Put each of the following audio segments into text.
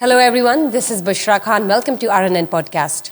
Hello everyone, this is Bushra Khan. Welcome to RNN podcast.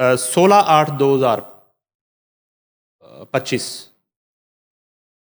16/8/2025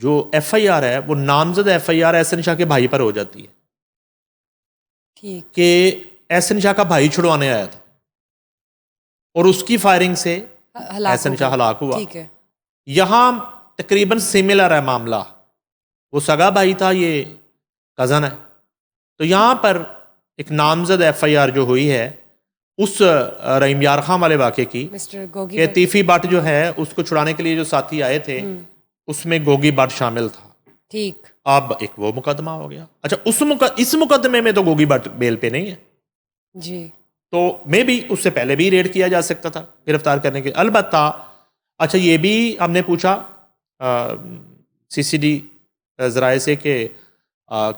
جو F I R ہے وہ نامزد F I R احسن شاہ کے بھائی پر ہو جاتی ہے ٹھیک. کہ احسن شاہ کا بھائی چھڑوانے آیا تھا اور اس کی فائرنگ سے احسن شاہ ہلاک ہوا. ٹھیک ہے. یہاں تقریباً سملر ہے معاملہ, وہ سگا بھائی تھا, یہ کزن ہے. تو یہاں پر ایک نامزد ایف آئی آر جو ہوئی ہے اس رحیم یار خان والے واقعے کی مسٹر گوگی کہ بٹ. تیفی بٹ جو ہے اس کو چھڑانے کے لیے جو ساتھی آئے تھے اس میں گوگی بٹ شامل تھا. ٹھیک. اب ایک وہ مقدمہ ہو گیا. اچھا اس مقدمے میں تو گوگی بٹ بیل پہ نہیں ہے, جی. تو میں بھی اس سے پہلے بھی ریڈ کیا جا سکتا تھا گرفتار کرنے کے. البتہ اچھا یہ بھی ہم نے پوچھا سی سی ڈی ذرائع سے کہ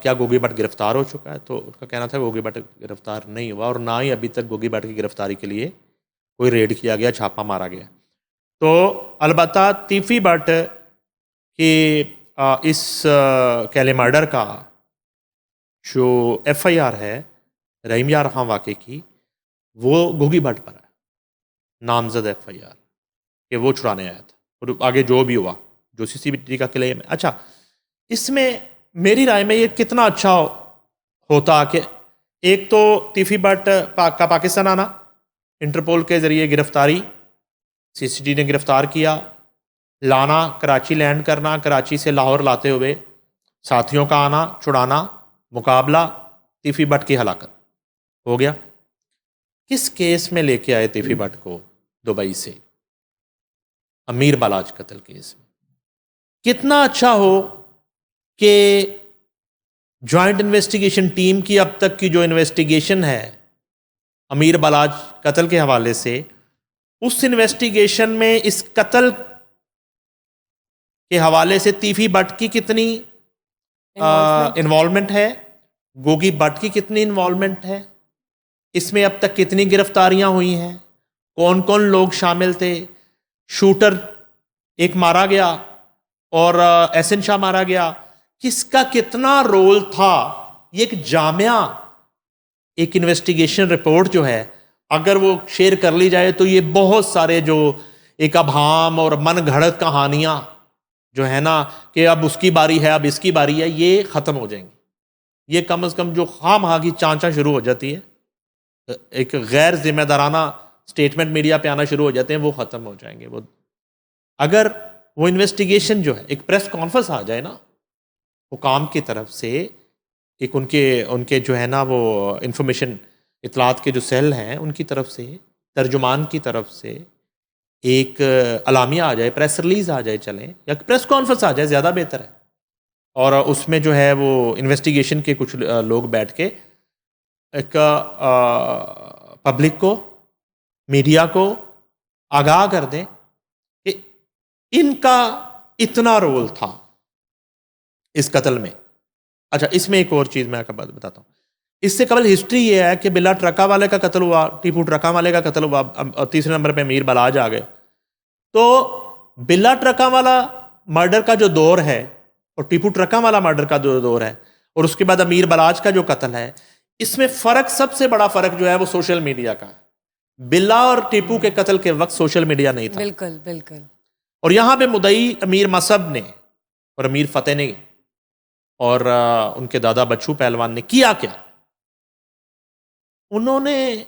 کیا گوگی بٹ گرفتار ہو چکا ہے, تو اس کا کہنا تھا گوگی بٹ گرفتار نہیں ہوا اور نہ ہی ابھی تک گوگی بٹ کی گرفتاری کے لیے کوئی ریڈ کیا گیا, چھاپا مارا گیا. تو البتہ تیفی بٹ کی اس کیلے مرڈر کا جو ایف آئی آر ہے رحیم یار خان واقعے کی وہ گوگی بٹ پر ہے, نامزد ایف آئی آر کہ وہ چھڑانے آیا تھا, اور آگے جو بھی ہوا جو سی سی ٹی کا کلیم ہے. اچھا اس میں میری رائے میں یہ کتنا اچھا ہوتا کہ ایک تو تیفی بٹ کا پاکستان آنا, انٹرپول کے ذریعے گرفتاری, سی سی ٹی نے گرفتار کیا, لانا, کراچی لینڈ کرنا, کراچی سے لاہور لاتے ہوئے ساتھیوں کا آنا, چھڑانا, مقابلہ, تیفی بٹ کی ہلاکت ہو گیا. کس کیس میں لے کے آئے تیفی بٹ کو دبئی سے؟ امیر بالاج قتل کیس میں. کتنا اچھا ہو کہ جوائنٹ انویسٹیگیشن ٹیم کی اب تک کی جو انویسٹیگیشن ہے امیر بالاج قتل کے حوالے سے, اس انویسٹیگیشن میں اس قتل کے حوالے سے تیفی بٹ کی کتنی انوالومنٹ ہے, گوگی بٹ کی کتنی انوالومنٹ ہے, اس میں اب تک کتنی گرفتاریاں ہوئی ہیں, کون کون لوگ شامل تھے, شوٹر ایک مارا گیا اور احسن شاہ مارا گیا, کس کا کتنا رول تھا. یہ ایک جامعہ ایک انویسٹیگیشن رپورٹ جو ہے اگر وہ شیئر کر لی جائے تو یہ بہت سارے جو ایک ابہام اور من گھڑت کہانیاں جو ہے نا کہ اب اس کی باری ہے, اب اس کی باری ہے, یہ ختم ہو جائیں گی. یہ کم از کم جو خواہ مخواہ کی چانچا شروع ہو جاتی ہے, ایک غیر ذمہ دارانہ سٹیٹمنٹ میڈیا پہ آنا شروع ہو جاتے ہیں, وہ ختم ہو جائیں گے. وہ اگر وہ انویسٹیگیشن جو ہے ایک پریس کانفرنس آ جائے نا حکام کی طرف سے, ایک ان کے جو ہے نا وہ انفارمیشن اطلاعات کے جو سیل ہیں ان کی طرف سے, ترجمان کی طرف سے ایک اعلامیہ آ جائے, پریس ریلیز آ جائے, چلیں, یا پریس کانفرنس آ جائے, زیادہ بہتر ہے. اور اس میں جو ہے وہ انویسٹیگیشن کے کچھ لوگ بیٹھ کے ایک پبلک کو, میڈیا کو آگاہ کر دیں کہ ان کا اتنا رول تھا اس قتل میں. اچھا اس میں ایک اور چیز میں آپ کو بتاتا ہوں. اس سے قبل ہسٹری یہ ہے کہ بلا ٹرکا والے کا قتل ہوا, ٹیپو ٹرکا والے کا قتل ہوا, تیسرے نمبر پہ امیر بالاج آ گئے. تو بلا ٹرکا والا مرڈر کا جو دور ہے اور ٹیپو ٹرکا والا مرڈر کا جو دور ہے اور اس کے بعد امیر بالاج کا جو قتل ہے, اس میں فرق, سب سے بڑا فرق جو ہے وہ سوشل میڈیا کا ہے. بلا اور ٹیپو کے قتل کے وقت سوشل میڈیا نہیں تھا. بالکل بالکل. اور یہاں پہ مدعی امیر مصعب نے اور امیر فتح نے اور ان کے دادا بچو پہلوان نے کیا کیا؟ انہوں نے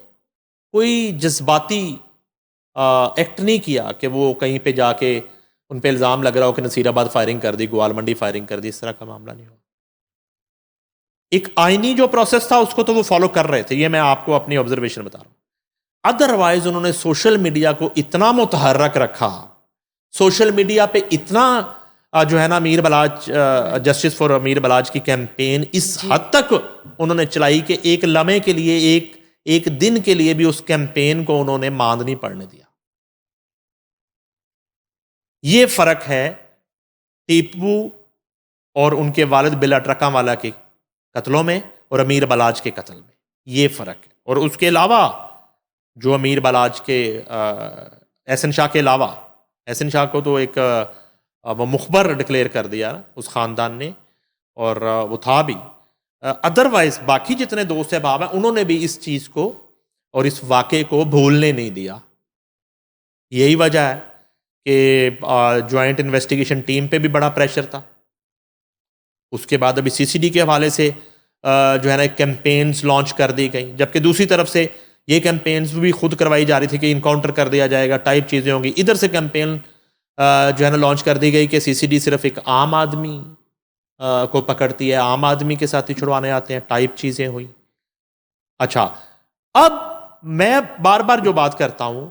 کوئی جذباتی ایکٹ نہیں کیا کہ وہ کہیں پہ جا کے ان پہ الزام لگ رہا ہو کہ نصیر آباد فائرنگ کر دی, گوال منڈی فائرنگ کر دی, اس طرح کا معاملہ نہیں ہوا. ایک آئینی جو پروسیس تھا اس کو تو وہ فالو کر رہے تھے, یہ میں آپ کو اپنی آبزرویشن بتا رہا ہوں. ادروائز انہوں نے سوشل میڈیا کو اتنا متحرک رکھا, سوشل میڈیا پہ اتنا جو ہے نا امیر بالاج, جسٹس فار امیر بالاج کی کیمپین اس حد تک انہوں نے چلائی کہ ایک لمحے کے لیے, ایک دن کے لیے بھی اس کیمپین کو انہوں نے ماند نہیں پڑنے دیا. یہ فرق ہے ٹیپو اور ان کے والد بلا ٹرکا والا کے قتلوں میں اور امیر بالاج کے قتل میں, یہ فرق ہے. اور اس کے علاوہ جو امیر بالاج کے احسن شاہ کے علاوہ, احسن شاہ کو تو ایک وہ مخبر ڈکلیئر کر دیا اس خاندان نے, اور وہ تھا بھی. ادروائز باقی جتنے دوست احباب ہیں انہوں نے بھی اس چیز کو اور اس واقعے کو بھولنے نہیں دیا. یہی وجہ ہے کہ جوائنٹ انویسٹیگیشن ٹیم پہ بھی بڑا پریشر تھا اس کے بعد ابھی CCD کے حوالے سے جو ہے نا کیمپینز لانچ کر دی گئی، جبکہ دوسری طرف سے یہ کیمپینز بھی خود کروائی جا رہی تھی کہ انکاؤنٹر کر دیا جائے گا ٹائپ چیزیں ہوں گی. ادھر سے کیمپین جو ہے نا لانچ کر دی گئی کہ CCD صرف ایک عام آدمی کو پکڑتی ہے، عام آدمی کے ساتھ ہی چھڑوانے آتے ہیں، ٹائپ چیزیں ہوئی. اچھا، اب میں بار بار جو بات کرتا ہوں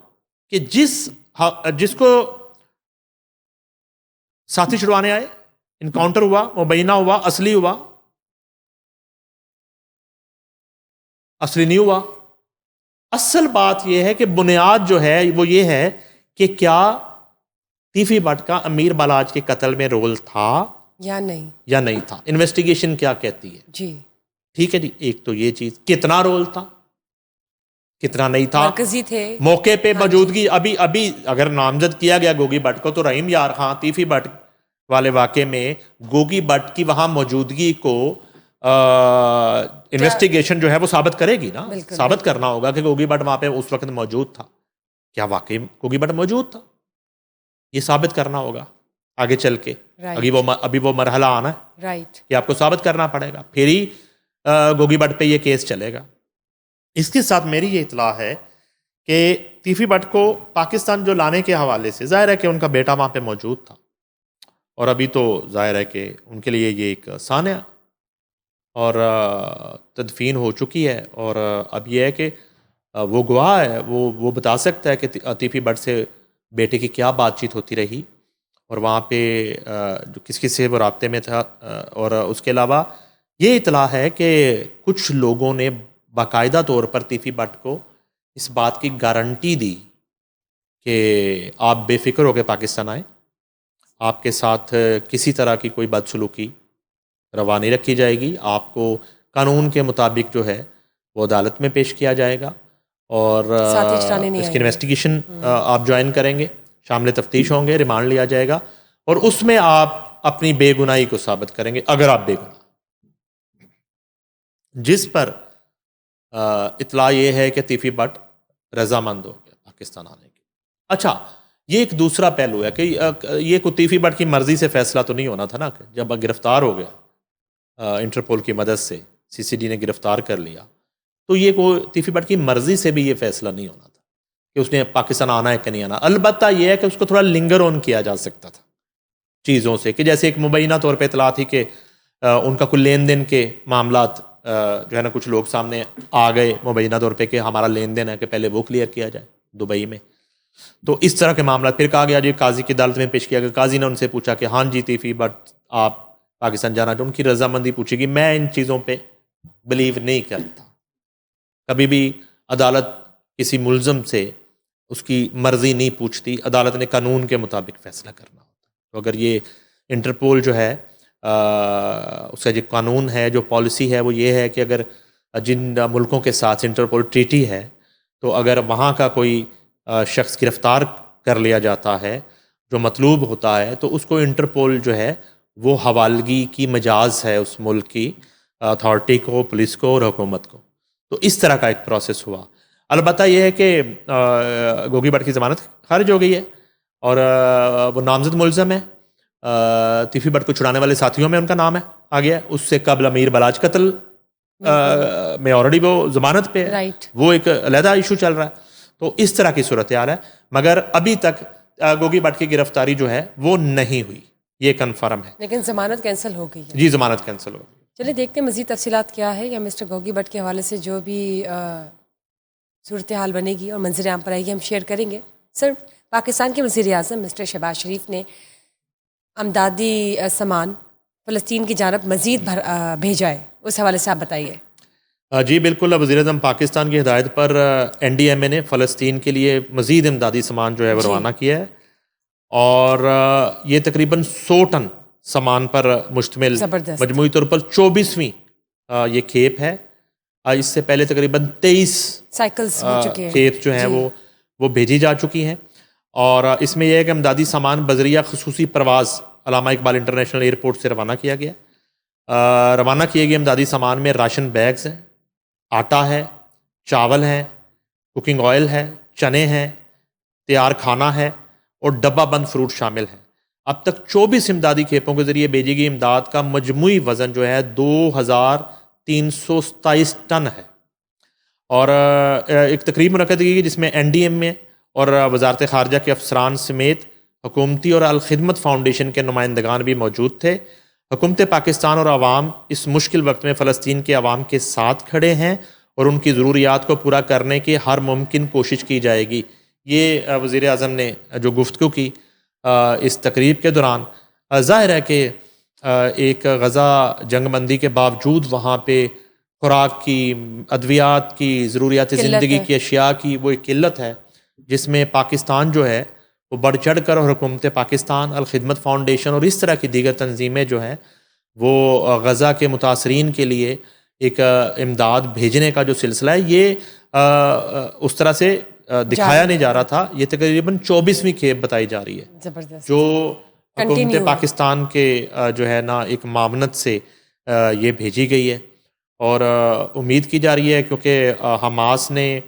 کہ جس کو ساتھی چھڑوانے آئے، انکاؤنٹر ہوا، مبینہ ہوا، اصلی ہوا، اصلی نہیں ہوا. اصل بات یہ ہے کہ بنیاد جو ہے وہ یہ ہے کہ کیا تیفی بٹ کا امیر بالاج کے قتل میں رول تھا یا نہیں تھا. انویسٹیگیشن کیا کہتی ہے؟ جی ٹھیک ہے جی. ایک تو یہ چیز، کتنا رول تھا، کتنا نہیں تھا، مرکزی تھے موقع پہ موجودگی. ابھی اگر نامزد کیا گیا گوگی بٹ کو، تو رحیم یار خان تیفی بٹ والے واقعے میں گوگی بٹ کی وہاں موجودگی کو انویسٹیگیشن جو ہے وہ ثابت کرے گی نا. ثابت کرنا ہوگا کہ گوگی بٹ وہاں پہ اس وقت موجود تھا. کیا واقعی گوگی بٹ موجود تھا؟ یہ ثابت کرنا ہوگا آگے چل کے. ابھی وہ مرحلہ آنا ہے رائٹ کہ آپ کو ثابت کرنا پڑے گا، پھر ہی گوگی بٹ پہ یہ کیس چلے گا. اس کے ساتھ میری یہ اطلاع ہے کہ تیفی بٹ کو پاکستان جو لانے کے حوالے سے، ظاہر ہے کہ ان کا بیٹا وہاں پہ موجود تھا، اور ابھی تو ظاہر ہے کہ ان کے لیے یہ ایک سانحہ اور تدفین ہو چکی ہے. اور اب یہ ہے کہ وہ گواہ ہے، وہ بتا سکتا ہے کہ تیفی بٹ سے بیٹے کی کیا بات چیت ہوتی رہی، اور وہاں پہ جو کس سے وہ رابطے میں تھا. اور اس کے علاوہ یہ اطلاع ہے کہ کچھ لوگوں نے باقاعدہ طور پر تیفی بٹ کو اس بات کی گارنٹی دی کہ آپ بے فکر ہو کے پاکستان آئیں، آپ کے ساتھ کسی طرح کی کوئی بدسلوکی روا نہیں رکھی جائے گی، آپ کو قانون کے مطابق جو ہے وہ عدالت میں پیش کیا جائے گا، اور اس کی انویسٹیگیشن آپ جوائن کریں گے، شامل تفتیش ہوں گے، ریمانڈ لیا جائے گا، اور اس میں آپ اپنی بے گناہی کو ثابت کریں گے اگر آپ بے گناہ. جس پر اطلاع یہ ہے کہ تیفی بٹ رضامند ہو گیا پاکستان آنے کی. اچھا، یہ ایک دوسرا پہلو ہے کہ یہ کو تیفی بٹ کی مرضی سے فیصلہ تو نہیں ہونا تھا نا. جب گرفتار ہو گیا انٹرپول کی مدد سے، CCD نے گرفتار کر لیا، تو یہ کو تیفی بٹ کی مرضی سے بھی یہ فیصلہ نہیں ہونا تھا کہ اس نے پاکستان آنا ہے کہ نہیں آنا. البتہ یہ ہے کہ اس کو تھوڑا لنگر آن کیا جا سکتا تھا چیزوں سے، کہ جیسے ایک مبینہ طور پہ اطلاع تھی کہ ان کا کل لین دین کے معاملات جو ہے نا کچھ لوگ سامنے آ گئے مبینہ طور پہ کہ ہمارا لین دین ہے کہ پہلے وہ کلیئر کیا جائے دبئی میں. تو اس طرح کے معاملات پھر کہا گیا جی قاضی کی عدالت میں پیش کیا گیا. قاضی نے ان سے پوچھا کہ ہاں جی تیفی بٹ آپ پاکستان جانا چاہتے، ان کی رضامندی پوچھے گی. میں ان چیزوں پہ بلیو نہیں کرتا. کبھی بھی عدالت کسی ملزم سے اس کی مرضی نہیں پوچھتی، عدالت نے قانون کے مطابق فیصلہ کرنا ہوتا. تو اگر یہ انٹرپول جو ہے اس کا جو قانون ہے، جو پالیسی ہے، وہ یہ ہے کہ اگر جن ملکوں کے ساتھ انٹرپول ٹریٹی ہے، تو اگر وہاں کا کوئی شخص گرفتار کر لیا جاتا ہے جو مطلوب ہوتا ہے، تو اس کو انٹرپول جو ہے وہ حوالگی کی مجاز ہے اس ملک کی اتھارٹی کو، پولیس کو اور حکومت کو. تو اس طرح کا ایک پروسیس ہوا. البتہ یہ ہے کہ گوگی بٹ کی ضمانت خارج ہو گئی ہے اور وہ نامزد ملزم ہے. تیفی بٹ کو چھڑانے والے ساتھیوں میں ان کا نام ہے آ گیا. اس سے قبل امیر بالاج قتل میں آلریڈی وہ ضمانت پہ ہے، وہ ایک علیحدہ ایشو چل رہا ہے. تو اس طرح کی صورتحال ہے، مگر ابھی تک گوگی بٹ کی گرفتاری جو ہے وہ نہیں ہوئی، یہ کنفرم ہے. لیکن ضمانت کینسل ہو گئی ہے. جی ضمانت کینسل ہو گئی. چلیے دیکھتے ہیں مزید تفصیلات کیا ہے، یا مسٹر گوگی بٹ کے حوالے سے جو بھی صورتحال بنے گی اور منظر عام پر آئے گی ہم شیئر کریں گے. سر، پاکستان کے وزیر اعظم مسٹر شہباز شریف نے امدادی سامان فلسطین کی جانب مزید بھیجا ہے، اس حوالے سے آپ بتائیے. جی بالکل، وزیر اعظم پاکستان کی ہدایت پر NDMA نے فلسطین کے لیے مزید امدادی سامان جو ہے وہ روانہ کیا ہے، اور یہ تقریباً 100 ٹن سامان پر مشتمل مجموعی طور پر 24ویں یہ کھیپ ہے. اس سے پہلے تقریباً 23 سائیکلز کھیپ جو ہیں وہ بھیجی جا چکی ہیں. اور اس میں یہ ہے کہ امدادی سامان بذریعہ خصوصی پرواز علامہ اقبال انٹرنیشنل ایئرپورٹ سے روانہ کیا گیا. روانہ کیے گئے امدادی سامان میں راشن بیگز ہیں، آٹا ہے، چاول ہیں، کوکنگ آئل ہے، چنے ہیں، تیار کھانا ہے اور ڈبہ بند فروٹ شامل ہیں. اب تک 24 امدادی کھیپوں کے ذریعے بھیجی گئی امداد کا مجموعی وزن جو ہے 2327 ٹن ہے. اور ایک تقریب منعقد کی گئی جس میں NDM میں اور وزارت خارجہ کے افسران سمیت حکومتی اور الخدمت فاؤنڈیشن کے نمائندگان بھی موجود تھے. حکومت پاکستان اور عوام اس مشکل وقت میں فلسطین کے عوام کے ساتھ کھڑے ہیں اور ان کی ضروریات کو پورا کرنے کی ہر ممکن کوشش کی جائے گی. یہ وزیر اعظم نے جو گفتگو کی اس تقریب کے دوران، ظاہر ہے کہ ایک غزہ جنگ بندی کے باوجود وہاں پہ خوراک کی، ادویات کی، ضروریات زندگی کی اشیاء کی وہ ایک قلت ہے، جس میں پاکستان جو ہے وہ بڑھ چڑھ کر، اور حکومت پاکستان، الخدمت فاؤنڈیشن اور اس طرح کی دیگر تنظیمیں جو ہیں وہ غزہ کے متاثرین کے لیے ایک امداد بھیجنے کا جو سلسلہ ہے یہ اس طرح سے دکھایا نہیں جا رہا تھا. یہ تقریباً 24ویں کھیپ بتائی جا رہی ہے جو حکومت پاکستان کے جو ہے نا ایک معاونت سے یہ بھیجی گئی ہے. اور امید کی جا رہی ہے کیونکہ حماس نے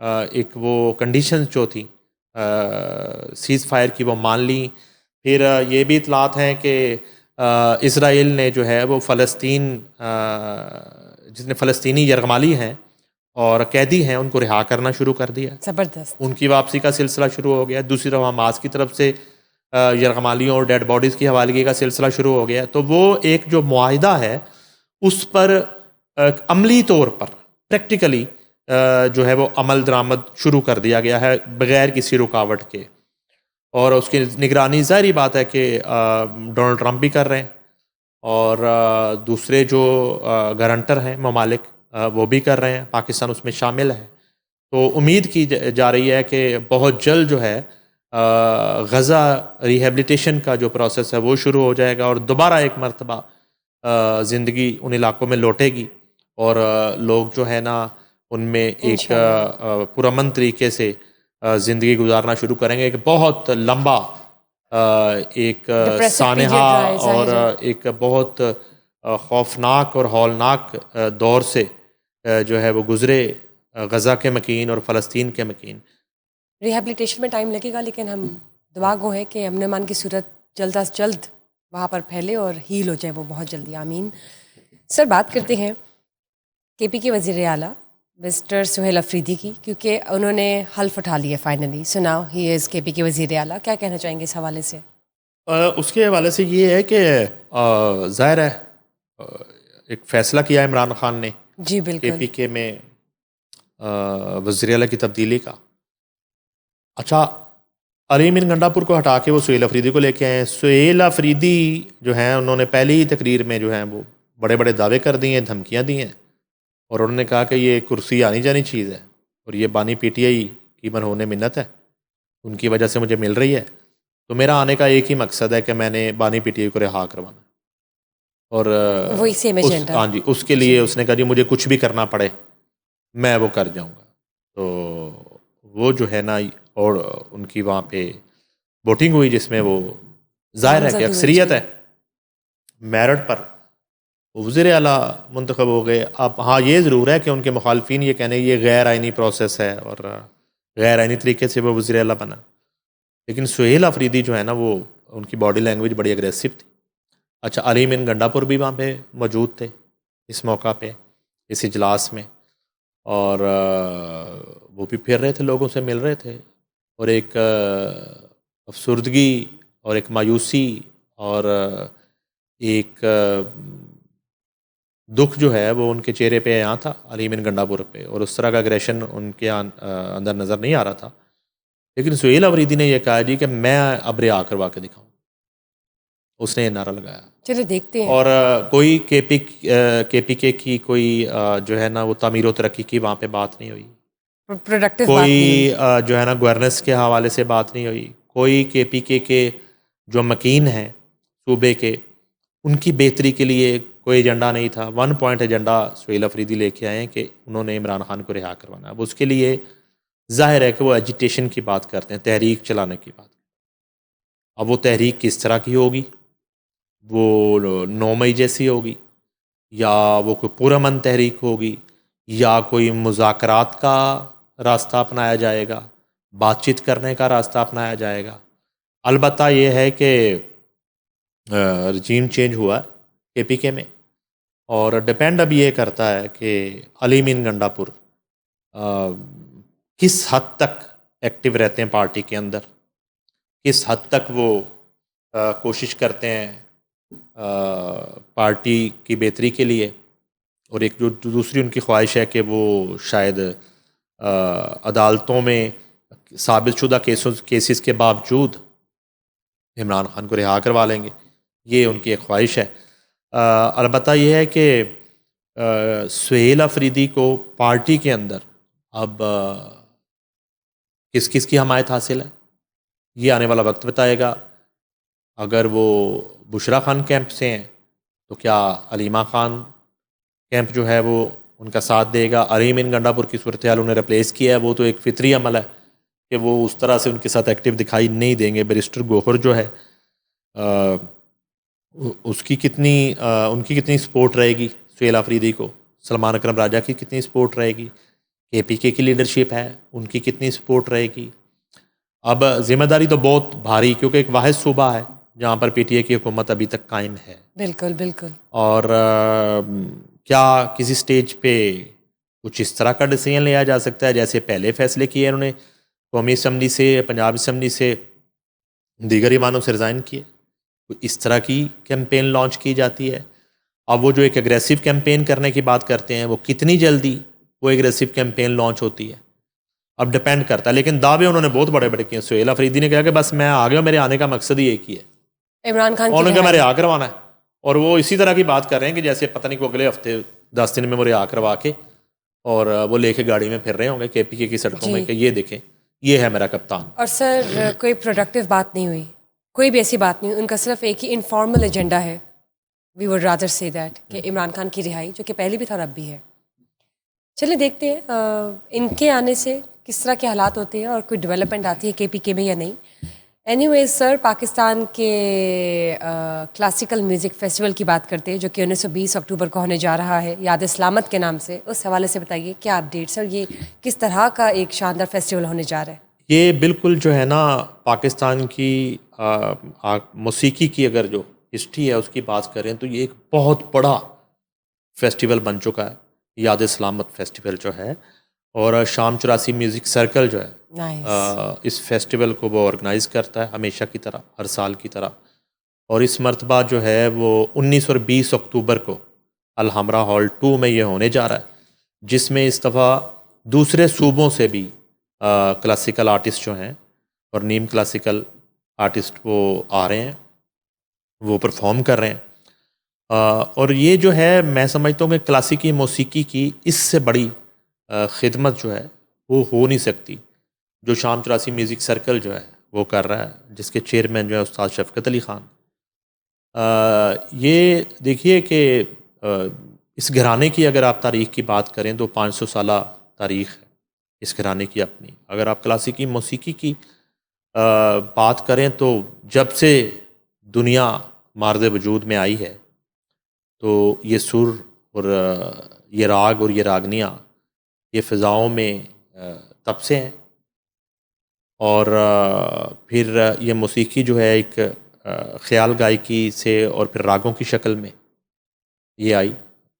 ایک وہ کنڈیشنز جو تھی سیز فائر کی وہ مان لی. پھر یہ بھی اطلاعات ہیں کہ اسرائیل نے جو ہے وہ فلسطین جتنے فلسطینی یرغمالی ہیں اور قیدی ہیں ان کو رہا کرنا شروع کر دیا. زبردست. ان کی واپسی کا سلسلہ شروع ہو گیا. دوسری طرف حماس کی طرف سے یرغمالیوں اور ڈیڈ باڈیز کی حوالگی کا سلسلہ شروع ہو گیا. تو وہ ایک جو معاہدہ ہے اس پر عملی طور پر پریکٹیکلی جو ہے وہ عمل درآمد شروع کر دیا گیا ہے بغیر کسی رکاوٹ کے. اور اس کی نگرانی ظاہری بات ہے کہ ڈونلڈ ٹرمپ بھی کر رہے ہیں اور دوسرے جو گارنٹر ہیں ممالک وہ بھی کر رہے ہیں، پاکستان اس میں شامل ہے. تو امید کی جا رہی ہے کہ بہت جلد جو ہے غزہ ریہیبلیٹیشن کا جو پروسیس ہے وہ شروع ہو جائے گا اور دوبارہ ایک مرتبہ زندگی ان علاقوں میں لوٹے گی اور لوگ جو ہے نا ان میں ایک پرامن طریقے سے زندگی گزارنا شروع کریں گے. ایک بہت لمبا ایک سانحہ اور ایک بہت خوفناک اور ہولناک دور سے جو ہے وہ گزرے غزہ کے مکین اور فلسطین کے مکین. ریہیبلیٹیشن میں ٹائم لگے گا لیکن ہم دعا گو ہیں کہ امن و امان کی صورت جلد از جلد وہاں پر پھیلے اور ہیل ہو جائے وہ بہت جلدی. آمین. سر بات کرتے ہیں KP کے وزیر اعلیٰ مسٹر سہیل افریدی کی، کیونکہ انہوں نے حلف اٹھا لیا finally. So now he is KP کے وزیر اعلیٰ. کیا کہنا چاہیں گے اس حوالے سے؟ اس کے حوالے سے یہ ہے کہ ظاہر ہے ایک فیصلہ کیا عمران خان نے جی بالکل KPK میں وزیر اعلیٰ کی تبدیلی کا. اچھا، علی امین گنڈا پور کو ہٹا کے وہ سہیل افریدی کو لے کے آئے ہیں. سہیل افریدی جو ہیں انہوں نے پہلی ہی تقریر میں جو ہیں وہ بڑے بڑے دعوے کر دیے ہیں، دھمکیاں دی ہیں اور انہوں نے کہا کہ یہ کرسی آنی جانی چیز ہے اور یہ بانی PTI کی مرہون منت ہے، ان کی وجہ سے مجھے مل رہی ہے. تو میرا آنے کا ایک ہی مقصد ہے کہ میں نے بانی PTI کو رہا کروانا اور وہی سیم ایجنڈا. ہاں جی، اس کے لیے اس نے کہا جی مجھے کچھ بھی کرنا پڑے میں وہ کر جاؤں گا. تو وہ جو ہے نا اور ان کی وہاں پہ ووٹنگ ہوئی جس میں وہ ظاہر ہے کہ اکثریت ہے میرٹ پر وزیر اعلیٰ منتخب ہو گئے. اب ہاں یہ ضرور ہے کہ ان کے مخالفین یہ کہنے یہ غیر آئینی پروسیس ہے اور غیر آئینی طریقے سے وہ وزیر اعلیٰ بنا. لیکن سہیل افریدی جو ہے نا وہ ان کی باڈی لینگویج بڑی اگریسو تھی. اچھا، علی امین گنڈا پور بھی وہاں پہ موجود تھے اس موقع پہ اس اجلاس میں اور وہ بھی پھر رہے تھے، لوگوں سے مل رہے تھے اور ایک افسردگی اور ایک مایوسی اور ایک دکھ جو ہے وہ ان کے چہرے پہ یہاں تھا علی امین گنڈا پور پہ، اور اس طرح کا اگریشن ان کے اندر نظر نہیں آ رہا تھا. لیکن سہیل افریدی نے یہ کہا جی کہ میں اب رہا کروا کے دکھاؤں. اس نے یہ نعرہ لگایا. چلے دیکھتے ہیں. اور کوئی KPK کی کوئی جو ہے نا وہ تعمیر و ترقی کی وہاں پہ بات نہیں ہوئی، کوئی جو ہے نا گورننس کے حوالے سے بات نہیں ہوئی، کوئی KPK کے جو مکین ہیں صوبے کے ان کی بہتری کے لیے کوئی ایجنڈا نہیں تھا. 1 پوائنٹ ایجنڈا سہیل افریدی لے کے آئے ہیں کہ انہوں نے عمران خان کو رہا کروانا. اب اس کے لیے ظاہر ہے کہ وہ ایجیٹیشن کی بات کرتے ہیں، تحریک چلانے کی بات. اب وہ تحریک کس طرح کی ہوگی؟ وہ 9 مئی جیسی ہوگی یا وہ کوئی پرامن تحریک ہوگی یا کوئی مذاکرات کا راستہ اپنایا جائے گا، بات چیت کرنے کا راستہ اپنایا جائے گا؟ البتہ یہ ہے کہ رجیم چینج ہوا کے پی کے میں، اور ڈپینڈ اب یہ کرتا ہے کہ علی مین گنڈا پور کس حد تک ایکٹیو رہتے ہیں پارٹی کے اندر، کس حد تک وہ کوشش کرتے ہیں پارٹی کی بہتری کے لیے، اور ایک جو دوسری ان کی خواہش ہے کہ وہ شاید عدالتوں میں ثابت شدہ کیسز کے باوجود عمران خان کو رہا کروا لیں گے، یہ ان کی ایک خواہش ہے۔ البتہ یہ ہے کہ سہیل افریدی کو پارٹی کے اندر اب کس کس کی حمایت حاصل ہے یہ آنے والا وقت بتائے گا۔ اگر وہ بشرا خان کیمپ سے ہیں تو کیا علیمہ خان کیمپ جو ہے وہ ان کا ساتھ دے گا؟ علی مین گنڈا پور کی صورتحال انہیں ریپلیس کیا ہے، وہ تو ایک فطری عمل ہے کہ وہ اس طرح سے ان کے ساتھ ایکٹیو دکھائی نہیں دیں گے۔ بیرسٹر گوہر جو ہے اس کی ان کی کتنی سپورٹ رہے گی سہیل افریدی کو، سلمان اکرم راجہ کی کتنی سپورٹ رہے گی، کے پی کے کی لیڈرشپ ہے ان کی کتنی سپورٹ رہے گی۔ اب ذمہ داری تو بہت بھاری، کیونکہ ایک واحد صوبہ ہے جہاں پر پی ٹی اے کی حکومت ابھی تک قائم ہے۔ بالکل بالکل۔ اور کیا کسی سٹیج پہ کچھ اس طرح کا ڈیسیژن لیا جا سکتا ہے جیسے پہلے فیصلے کیے انہوں نے قومی اسمبلی سے، پنجاب اسمبلی سے، دیگر ایوانوں سے ریزائن کیے، اس طرح کی کیمپین لانچ کی جاتی ہے؟ اب وہ جو ایک اگریسو کیمپین کرنے کی بات کرتے ہیں وہ کتنی جلدی وہ اگریسو کیمپین لانچ ہوتی ہے اب ڈپینڈ کرتا ہے، لیکن دعوے انہوں نے بہت بڑے بڑے کیے۔ سہیل افریدی نے کہا کہ بس میں آ گیا، میرے آنے کا مقصد ہی ایک ہی ہے، عمران خان انہوں نے کہا میں رہا کروانا ہے، اور وہ اسی طرح کی بات کر رہے ہیں کہ جیسے پتہ نہیں کو اگلے ہفتے 10 دن میں وہ رہا کروا کے اور وہ لے کے گاڑی میں پھر رہے ہوں گے کے پی کے کی سڑکوں میں کہ یہ دیکھیں یہ ہے میرا کپتان۔ اور سر کوئی پروڈکٹیو بات نہیں ہوئی، کوئی بھی ایسی بات نہیں، ان کا صرف ایک ہی انفارمل ایجنڈا ہے، وی وڈ رادر سے دیٹ، کہ عمران خان کی رہائی، جو کہ پہلے بھی تھا اور اب بھی ہے۔ چلیے دیکھتے ہیں ان کے آنے سے کس طرح کے حالات ہوتے ہیں اور کوئی ڈیولپمنٹ آتی ہے کے پی کے میں یا نہیں۔ اینی ویز سر، پاکستان کے کلاسیکل میوزک فیسٹیول کی بات کرتے ہیں جو کہ 1920 اکتوبر کو ہونے جا رہا ہے یاد سلامت کے نام سے، اس حوالے سے بتائیے کیا اپڈیٹس ہیں اور یہ کس طرح کا ایک شاندار فیسٹیول ہونے جا رہا ہے؟ یہ بالکل جو ہے نا پاکستان کی موسیقی کی اگر جو ہسٹری ہے اس کی بات کریں تو یہ ایک بہت بڑا فیسٹیول بن چکا ہے یاد سلامت فیسٹیول جو ہے، اور شام 84 میوزک سرکل جو ہے اس فیسٹیول کو وہ آرگنائز کرتا ہے ہمیشہ کی طرح، ہر سال کی طرح، اور اس مرتبہ جو ہے وہ 19 اور 20 اکتوبر کو الحمرہ ہال 2 میں یہ ہونے جا رہا ہے، جس میں اس دفعہ دوسرے صوبوں سے بھی کلاسیکل آرٹسٹ جو ہیں اور نیم کلاسیکل آرٹسٹ وہ آ رہے ہیں، وہ پرفارم کر رہے ہیں، اور یہ جو ہے میں سمجھتا ہوں کہ کلاسیکی موسیقی کی اس سے بڑی خدمت جو ہے وہ ہو نہیں سکتی جو شام 84 میوزک سرکل جو ہے وہ کر رہا ہے، جس کے چیئرمین جو ہے استاد شفقت علی خان۔ یہ دیکھیے کہ اس گھرانے کی اگر آپ تاریخ کی بات کریں تو 500 سالہ تاریخ ہے اس گھرانے کی اپنی۔ اگر آپ کلاسیکی موسیقی کی بات کریں تو جب سے دنیا مارد وجود میں آئی ہے تو یہ سر اور یہ راگ اور یہ راگنیاں یہ فضاؤں میں تب سے ہیں، اور پھر یہ موسیقی جو ہے ایک خیال گائکی سے اور پھر راگوں کی شکل میں یہ آئی،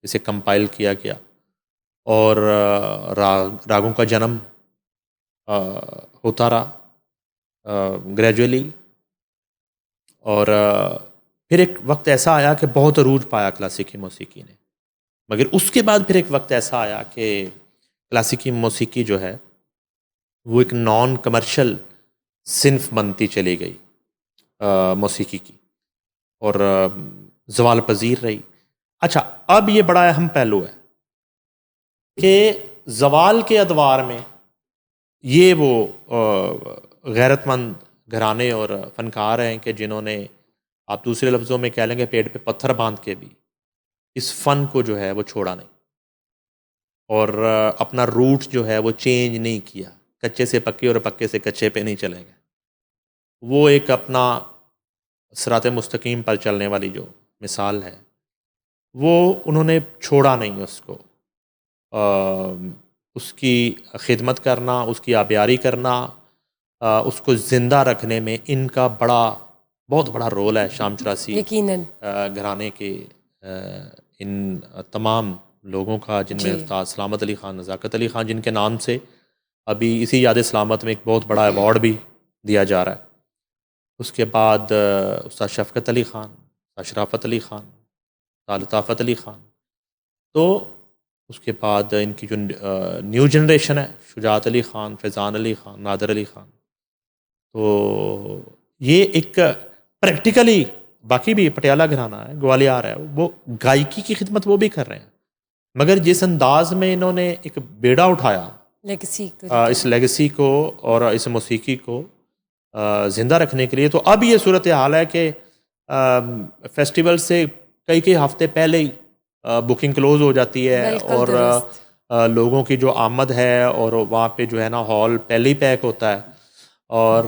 اسے کمپائل کیا گیا، اور راگوں کا جنم ہوتا رہا گریجولی، اور پھر ایک وقت ایسا آیا کہ بہت عروج پایا کلاسیکی موسیقی نے، مگر اس کے بعد پھر ایک وقت ایسا آیا کہ کلاسیکی موسیقی جو ہے وہ ایک نان کمرشل صنف بنتی چلی گئی موسیقی کی، اور زوال پذیر رہی۔ اچھا، اب یہ بڑا اہم پہلو ہے کہ زوال کے ادوار میں یہ وہ غیرت مند گھرانے اور فنکار ہیں کہ جنہوں نے، آپ دوسرے لفظوں میں کہہ لیں گے، پیٹ پہ پتھر باندھ کے بھی اس فن کو جو ہے وہ چھوڑا نہیں، اور اپنا روٹ جو ہے وہ چینج نہیں کیا، کچے سے پکے اور پکے سے کچے پہ نہیں چلے گئے، وہ ایک اپنا صراط مستقیم پر چلنے والی جو مثال ہے وہ انہوں نے چھوڑا نہیں، اس کو اس کی خدمت کرنا، اس کی آبیاری کرنا، اس کو زندہ رکھنے میں ان کا بڑا بہت بڑا رول ہے شام چراسی یقیناً گھرانے کے ان تمام لوگوں کا، جن میں جی استاد سلامت علی خان، نزاکت علی خان، جن کے نام سے ابھی اسی یاد سلامت میں ایک بہت بڑا ایوارڈ بھی دیا جا رہا ہے. اس کے بعد استاد شفقت علی خان، استاد شرافت علی خان، استاد لطافت علی خان. تو اس کے بعد ان کی جو نیو جنریشن ہے، شجاعت علی خان، فیضان علی خان، نادر علی خان. تو یہ ایک پریکٹیکلی، باقی بھی پٹیالہ گھرانہ ہے، گوالیار ہے، وہ گائکی کی خدمت وہ بھی کر رہے ہیں، مگر جس انداز میں انہوں نے ایک بیڑا اٹھایا لیگسی اس لیگسی کو اور اس موسیقی کو زندہ رکھنے کے لیے. تو اب یہ صورتحال ہے کہ فیسٹیول سے کئی ہفتے پہلے ہی بکنگ کلوز ہو جاتی ہے، اور لوگوں کی جو آمد ہے اور وہاں پہ جو ہے نا ہال پہلے ہی پیک ہوتا ہے. اور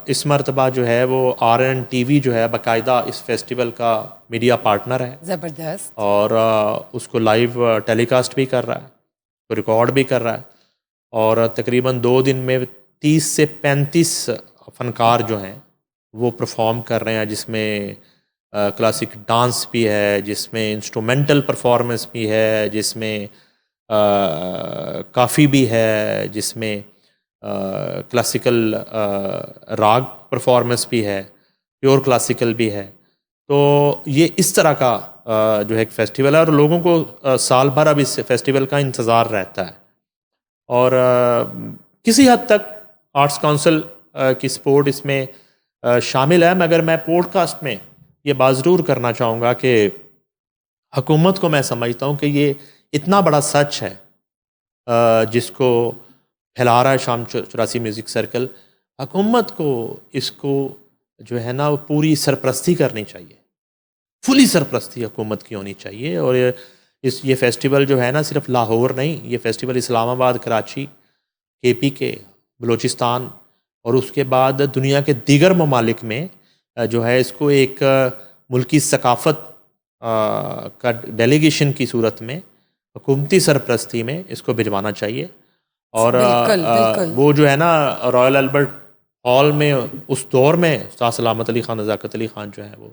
اس مرتبہ جو ہے وہ RNTV جو ہے باقاعدہ اس فیسٹیول کا میڈیا پارٹنر ہے، زبردست، اور اس کو لائیو ٹیلی کاسٹ بھی کر رہا ہے، ریکارڈ بھی کر رہا ہے. اور تقریباً 2 دن میں 30 سے 35 فنکار جو ہیں وہ پرفارم کر رہے ہیں، جس میں کلاسک ڈانس بھی ہے، جس میں انسٹرومنٹل پرفارمنس بھی ہے، جس میں کافی بھی ہے، جس میں کلاسیکل راگ پرفارمنس بھی ہے، پیور کلاسیکل بھی ہے. تو یہ اس طرح کا جو ہے ایک فیسٹیول ہے، اور لوگوں کو سال بھر اب اس فیسٹیول کا انتظار رہتا ہے. اور کسی حد تک آرٹس کونسل کی سپورٹ اس میں شامل ہے، مگر میں پوڈ کاسٹ میں یہ بات ضرور کرنا چاہوں گا کہ حکومت کو میں سمجھتا ہوں کہ یہ اتنا بڑا سچ ہے جس کو پھیلا رہا ہے شام چراسی میوزک سرکل، حکومت کو اس کو جو ہے نا وہ پوری سرپرستی کرنی چاہیے، فلی سرپرستی حکومت کی ہونی چاہیے. اور یہ فیسٹیول جو ہے نا صرف لاہور نہیں، یہ فیسٹیول اسلام آباد، کراچی، KPK، بلوچستان اور اس کے بعد دنیا کے دیگر ممالک میں جو ہے اس کو ایک ملکی ثقافت کا ڈیلیگیشن کی صورت میں حکومتی سرپرستی میں اس کو بھجوانا چاہیے. اور وہ جو ہے نا رائل البرٹ ہال میں اس دور میں استاد سلامت علی خان، نزاکت علی خان جو ہے وہ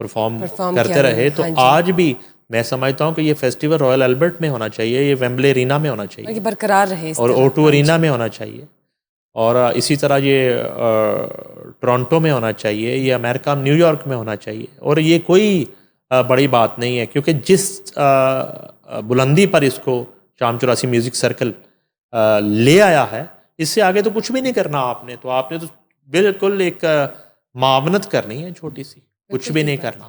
پرفارم کرتے رہے. تو آج بھی میں سمجھتا ہوں کہ یہ فیسٹیول رائل البرٹ میں ہونا چاہیے، یہ ویمبلے ارینا میں ہونا چاہیے، یہ برقرار رہے، اور O2 ارینا میں ہونا چاہیے، اور اسی طرح یہ ٹورانٹو میں ہونا چاہیے، یہ امریکہ نیو یارک میں ہونا چاہیے. اور یہ کوئی بڑی بات نہیں ہے، کیونکہ جس بلندی پر اس کو شام چراسی میوزک سرکل لے آیا ہے، اس سے آگے تو کچھ بھی نہیں کرنا. آپ نے تو بالکل ایک معاونت کرنی ہے چھوٹی سی، کچھ بھی نہیں کرنا.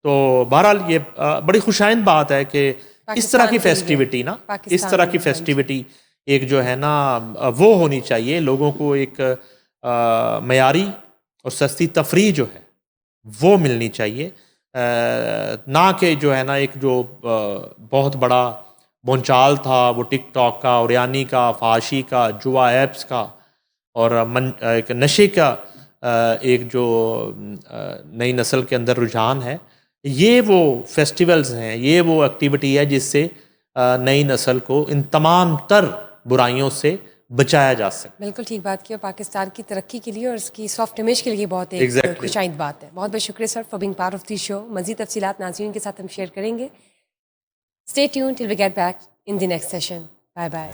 تو بہرحال یہ بڑی خوشائند بات ہے کہ اس طرح کی فیسٹیوٹی نا، اس طرح کی فیسٹیوٹی ایک جو ہے نا وہ ہونی چاہیے. لوگوں کو ایک معیاری اور سستی تفریح جو ہے وہ ملنی چاہیے، نہ کہ جو ہے نا ایک جو بہت بڑا بونچال تھا وہ ٹک ٹاک کا، اوریانی کا، فحاشی کا، جوا ایپس کا، اور ایک نشے کا ایک جو نئی نسل کے اندر رجحان ہے. یہ وہ فیسٹیولز ہیں، یہ وہ ایکٹیویٹی ہے جس سے نئی نسل کو ان تمام تر برائیوں سے بچایا جا سکے. بالکل ٹھیک بات کی، اور پاکستان کی ترقی کے لیے اور اس کی سافٹ امیج کے لیے بہت ایک خوشائند بات ہے. بہت بہت شکریہ sir for being part of the show. مزید تفصیلات ناظرین کے ساتھ ہم شیئر کریں گے. Stay tune till we get back in the next session. Bye bye.